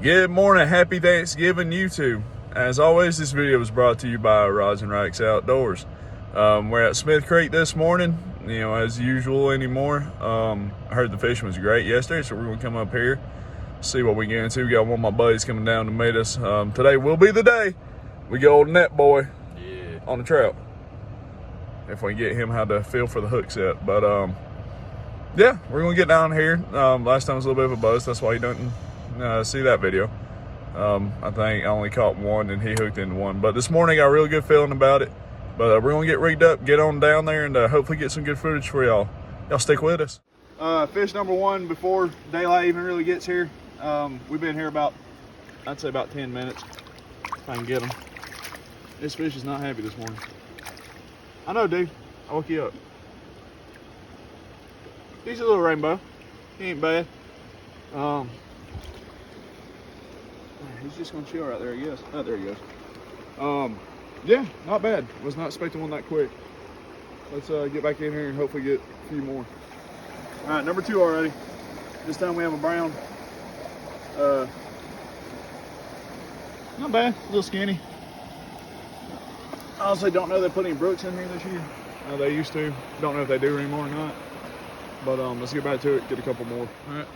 Good morning, happy Thanksgiving, YouTube. As always, this video was brought to you by Rods and Racks Outdoors. We're at Smith Creek this morning, as usual anymore. I heard the fishing was great yesterday, so we're gonna come up here, see what we get into. We got one of my buddies coming down to meet us. Today will be the day we go old net boy on the trout. If we get him how to feel for the hook set. But yeah, we're gonna get down here. Last time was a little bit of a buzz, that's why he doesn't see that video. I think I only caught one and he hooked into one, but this morning I got a really good feeling about it. But we're gonna get rigged up, get on down there, and hopefully get some good footage for y'all. Y'all stick with us. Fish number one before daylight even really gets here. We've been here about, I'd say about 10 minutes, if I can get him. This fish is not happy this morning. I know, dude, I woke you up. He's a little rainbow, he ain't bad. He's just gonna chill right there, I guess. Oh, there he goes. Yeah, not bad. Was not expecting one that quick. Let's get back in here and hopefully get a few more. All right, number two already. This time we have a brown. Not bad, a little skinny. I honestly don't know they put any brooks in here this year. They used to. Don't know if they do anymore or not. But let's get back to it, get a couple more. All right,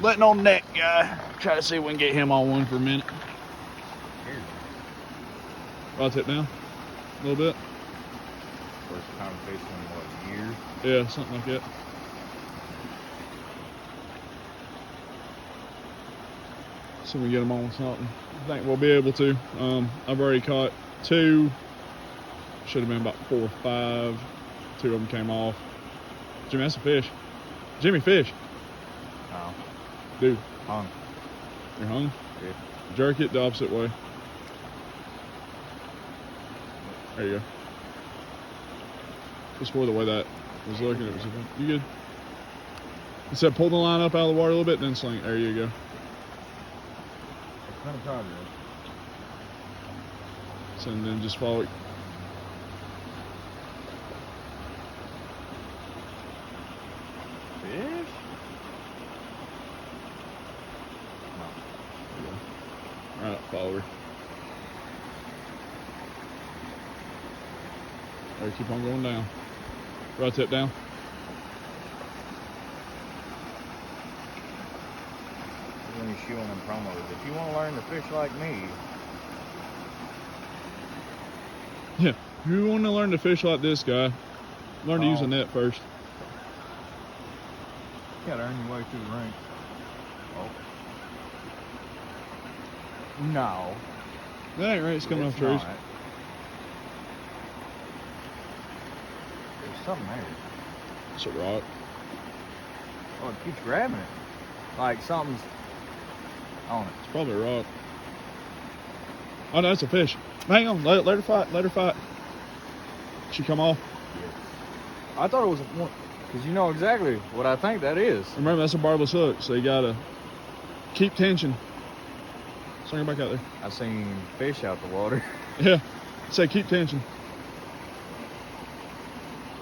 letting old neck guy. Try to see if we can get him on one for a minute. Rod tip down a little bit. First time fishing in what, years? Yeah, something like that. So we get him on something. I think we'll be able to. I've already caught two. Should have been about 4 or 5. 2 of them came off. Jimmy, that's a fish. Jimmy, fish. Oh. Dude. Hung. You're hung? Yeah. Jerk it the opposite way. There you go. Just for the way that was looking, it was. You good? It said pull the line up out of the water a little bit, then sling. There you go. It's kind of progress. So then just follow it. Fish? No. Right, follow her. There, keep on going down. Rod tip down. When you shoot on them promos, if you want to learn to fish like me, Yeah, if you want to learn to fish like this guy, learn to use a net first. you gotta earn your way through the ranks. Oh. No. That ain't right, it's coming off trees. Not. There's something there. It's a rock. Oh, it keeps grabbing it. Like something's on it. It's probably a rock. Oh no, it's a fish. Hang on, let her fight, let her fight. She come off? Yeah. I thought it was one, because you know exactly what I think that is. Remember, that's a barbless hook, so you gotta keep tension. Swing her back out there. I've seen fish out the water. Yeah, say keep tension.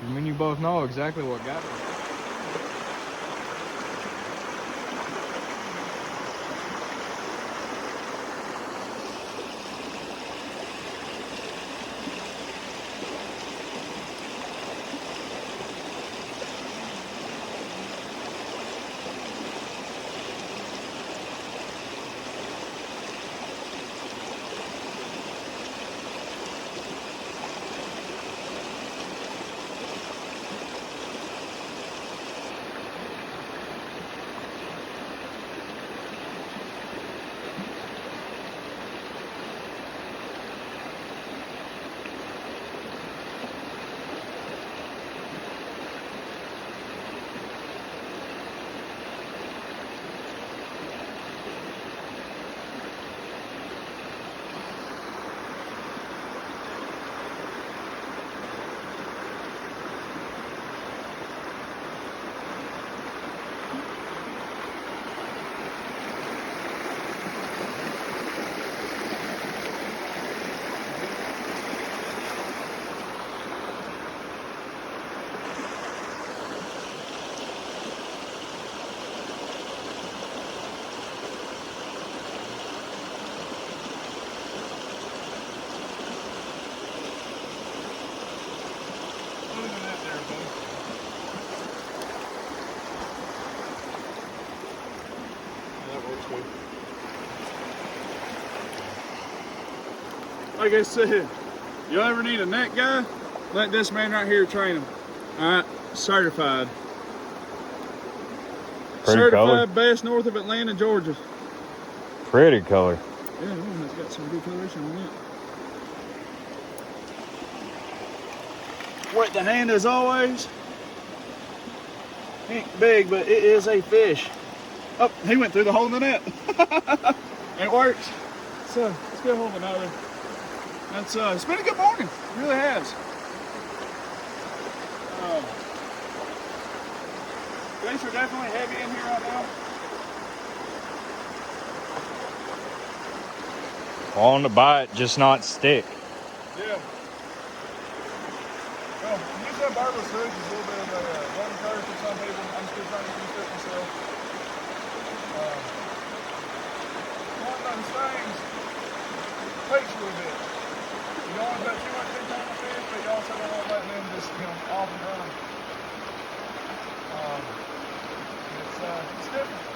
I mean, you both know exactly what got it. That works good. Like I said, you ever need a net guy, let this man right here train him. All right, certified. Pretty Certified color. best north of Atlanta, Georgia. Pretty color. Yeah, it's got some good coloration on it. Wet the hand as always. Ain't big, but it is a fish. Oh, he went through the hole in the net. It works. So let's get a hold of another. That's it's been a good morning. It really has. Fish are definitely heavy in here right now. On the bite, just not stick. Yeah. Well, use that barbless hook is a little bit of a learning curve for some people. I'm still trying to get used to it myself. One of those things takes a little bit. You don't want to put too much heat on the fish, but you also don't want to let them just, off and run. It's different.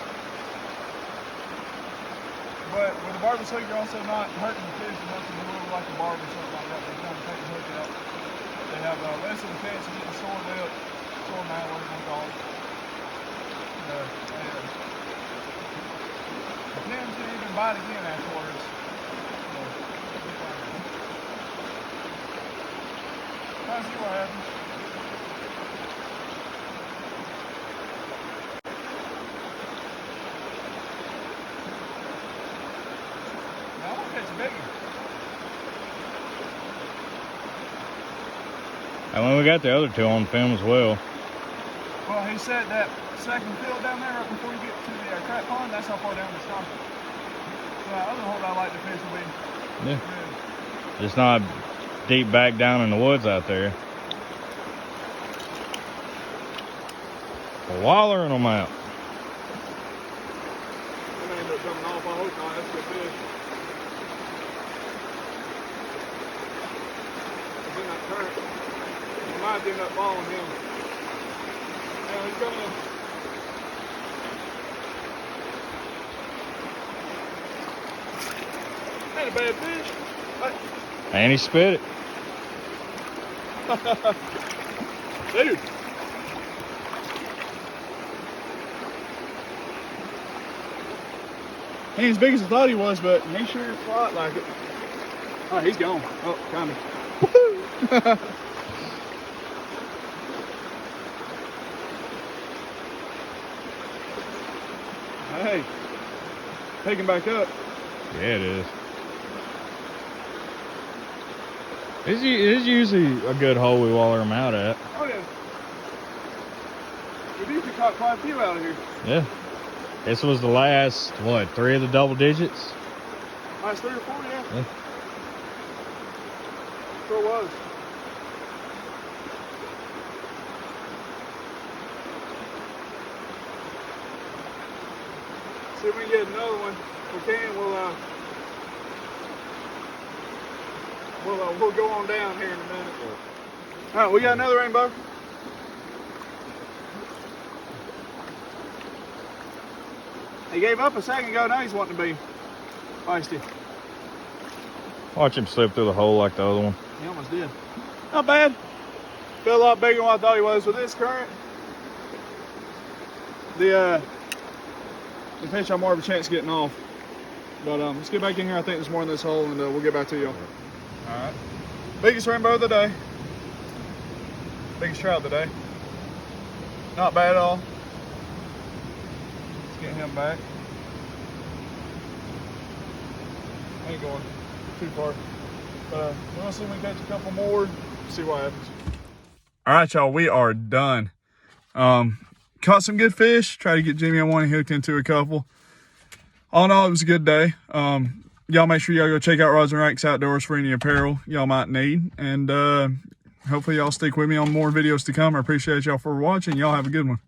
But with a barbless hook, you're also not hurting the fish as much as you would like a barb or something like that. They're trying to take the hook out. They have less of a chance of getting sore lip, sore mouth, whatever you want to call it. And then to even bite again afterwards. Try to see what happens. And when we got the other two on film as well. Well, he said that second field down there, right before you get to the crap pond, that's how far down the stop. So that other hole I like to fish will be. Yeah. Just not deep back down in the woods out there. Wallering them out. They may end up coming off. I hope not. That's a good fish. He's in that current. You might end up following him. Yeah, he's coming. Ain't a bad fish. And he spit it. Dude. He ain't as big as I thought he was, but he sure fought like it. Oh, he's gone. Oh, kind of. Hey, picking back up. Yeah, it is. It's usually a good hole we waller them out at. Oh yeah. We've usually caught quite a few out of here. Yeah. This was the last, what, 3 of the double digits? Last 3 or 4, yeah. Yeah. Sure was. See if we can get another one. If we can, we'll go on down here in a minute. All right, we got another rainbow. He gave up a second ago. Now he's wanting to be feisty. Watch him slip through the hole like the other one. He almost did. Not bad. Feel a lot bigger than what I thought he was with this current. The fish have more of a chance of getting off. But let's get back in here. I think there's more in this hole, and we'll get back to y'all. All right. Biggest rainbow of the day. Biggest trout of the day. Not bad at all. Let's get him back. Ain't going too far. But we'll see if we can catch a couple more. See what happens. All right, y'all. We are done. Caught some good fish. Tried to get Jimmy on one. He hooked into a couple. All in all, it was a good day. Y'all make sure y'all go check out Rods and Racks Outdoors for any apparel y'all might need. And hopefully y'all stick with me on more videos to come. I appreciate y'all for watching. Y'all have a good one.